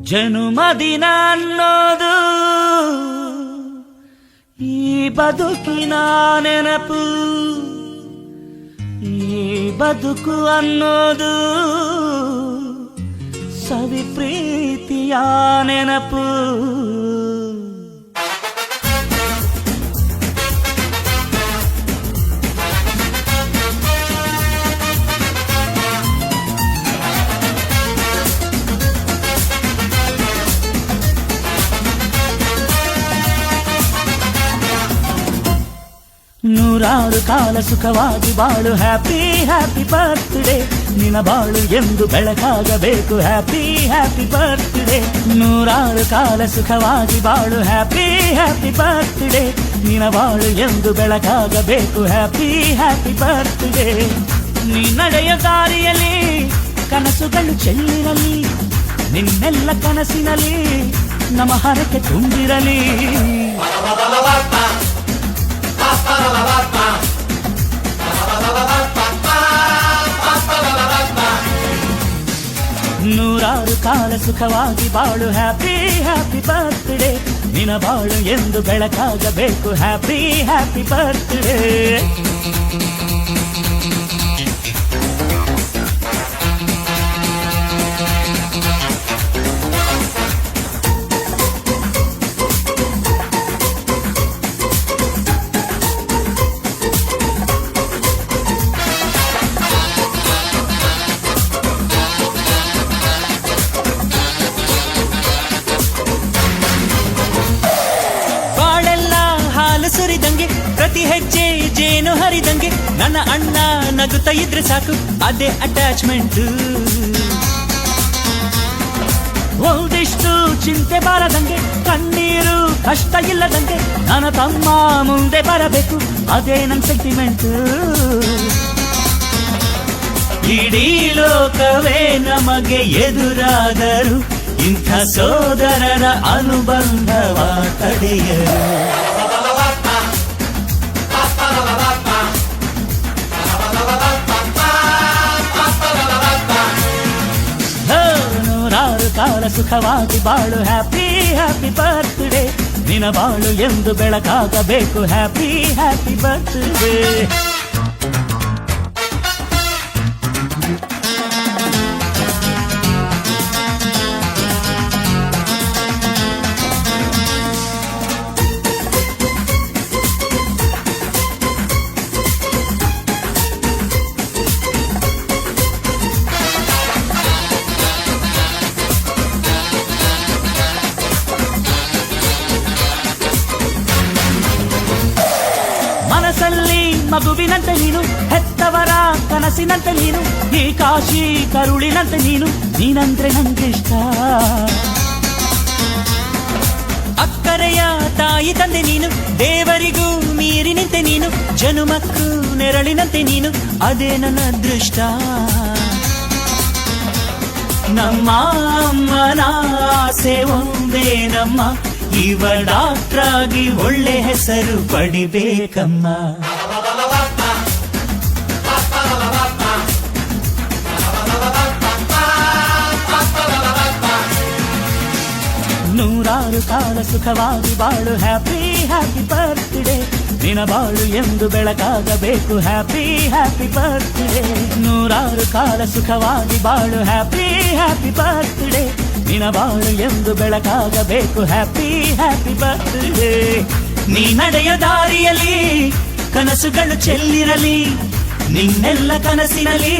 ಜನುಮದಿನ ಅನ್ನೋದು ಈ ಬದುಕಿನ ನೆನಪು, ಈ ಬದುಕು ಅನ್ನೋದು ಸವಿ ಪ್ರೀತಿಯ ನೆನಪು. ನೂರಾರು ಕಾಲ ಸುಖವಾಗಿ ಬಾಳು, ಹ್ಯಾಪಿ ಹ್ಯಾಪಿ ಬರ್ತ್ಡೇ. ನಿನ್ನ ಬಾಳು ಎಂದು ಬೆಳಕಾಗಬೇಕು, ಹ್ಯಾಪಿ ಹ್ಯಾಪಿ ಬರ್ತ್ಡೇ. ನೂರಾರು ಕಾಲ ಸುಖವಾಗಿ ಬಾಳು, ಹ್ಯಾಪಿ ಹ್ಯಾಪಿ ಬರ್ತ್ಡೇ. ನಿನ್ನ ಬಾಳು ಎಂದು ಬೆಳಕಾಗಬೇಕು, ಹ್ಯಾಪಿ ಹ್ಯಾಪಿ ಬರ್ತ್ಡೇ. ನೀ ನಡೆಯ ದಾರಿಯಲ್ಲಿ ಕನಸುಗಳು ಚೆಲ್ಲಿರಲಿ, ನಿನ್ನೆಲ್ಲ ಕನಸಿನಲ್ಲಿ ನಮ್ಮ ಹರಕೆ ತುಂಬಿರಲಿ. ನೂರಾರು ಕಾಲ ಸುಖವಾಗಿ ಬಾಳು, ಹ್ಯಾಪಿ ಹ್ಯಾಪಿ ಬರ್ತ್ಡೇ. ನಿನ್ನ ಬಾಳು ಎಂದು ಬೆಳಕಾಗಬೇಕು, ಹ್ಯಾಪಿ ಹ್ಯಾಪಿ ಬರ್ತ್ಡೇ. ಸುರಿದಂಗೆ ಪ್ರತಿ ಹೆಜ್ಜೆ ಜೇನು ಹರಿದಂಗೆ, ನನ್ನ ಅಣ್ಣ ನಗುತ್ತಾ ಇದ್ರೆ ಸಾಕು, ಅದೇ ಅಟ್ಯಾಚ್ಮೆಂಟ್. ಒಂದಿಷ್ಟು ಚಿಂತೆ ಬಾರದಂಗೆ, ಕಣ್ಣೀರು ಕಷ್ಟ ಇಲ್ಲದಂಗೆ, ನನ್ನ ತಮ್ಮ ಮುಂದೆ ಬರಬೇಕು, ಅದೇ ನನ್ನ ಸೆಂಟಿಮೆಂಟ್. ಇಡೀ ಲೋಕವೇ ನಮಗೆ ಎದುರಾದರು, ಇಂಥ ಸೋದರರ ಅನುಬಂಧವ ತಡೆಯರು. ನೂರಾರು ಕಾಲ ಸುಖವಾಗಿ ಬಾಳು, ಹ್ಯಾಪಿ ಹ್ಯಾಪಿ ಬರ್ತ್ಡೇ. ನಿನ್ನ ಬಾಳು ಎಂದು ಬೆಳಕಾಗಬೇಕು, ಹ್ಯಾಪಿ ಹ್ಯಾಪಿ ಬರ್ತ್ಡೇ. ಮನಸ್ಸಲ್ಲಿ ಮಗುವಿನಂತೆ ನೀನು, ಹೆತ್ತವರ ಕನಸಿನಂತೆ ನೀನು, ಈ ಕಾಶಿ ಕರುಳಿನಂತೆ ನೀನು, ನೀನಂದ್ರೆ ನಂಗಿಷ್ಟ. ಅಕ್ಕರೆಯ ತಾಯಿ ತಂದೆ ನೀನು, ದೇವರಿಗೂ ಮೀರಿ ನಿಂತೆ ನೀನು, ಜನುಮಕ್ಕೂ ನೆರಳಿನಂತೆ ನೀನು, ಅದೇ ನನ್ನ ಅದೃಷ್ಟ. ನಮ್ಮ ಅಮ್ಮನ ಆಸೆ ಒಂದೇ ನಮ್ಮ, ಇವ ಡಾಕ್ಟ್ರಾಗಿ ಒಳ್ಳೆ ಹೆಸರು ಪಡಿಬೇಕಮ್ಮ. ನೂರಾರು ಕಾಲ ಸುಖವಾಗಿ ಬಾಳು, ಹ್ಯಾಪಿ ಹ್ಯಾಪಿ ಬರ್ತ್ಡೇ. ನಿನ್ನ ಬಾಳು ಎಂದು ಬೆಳಕಾಗಬೇಕು, ಹ್ಯಾಪಿ ಹ್ಯಾಪಿ ಬರ್ತ್ಡೇ. ನೂರಾರು ಕಾಲ ಸುಖವಾಗಿ ಬಾಳು, ಹ್ಯಾಪಿ ಹ್ಯಾಪಿ ಬರ್ತ್ಡೇ. ನಿನ್ನ ಬಾಳು ಎಂದು ಬೆಳಕಾಗಬೇಕು, ಹ್ಯಾಪಿ ಹ್ಯಾಪಿ ಬರ್ತ್ಡೇ. ನೀ ನಡೆಯ ದಾರಿಯಲ್ಲಿ ಕನಸುಗಳು ಚೆಲ್ಲಿರಲಿ, ನಿನ್ನೆಲ್ಲ ಕನಸಿನಲ್ಲಿ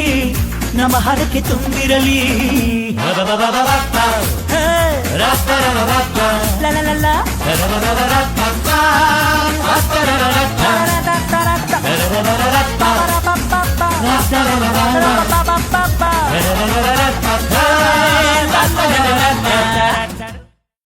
ನಮ್ಮ ಹರಕೆ ತುಂಬಿರಲಿ. ಲ ಲ ಲ ಲ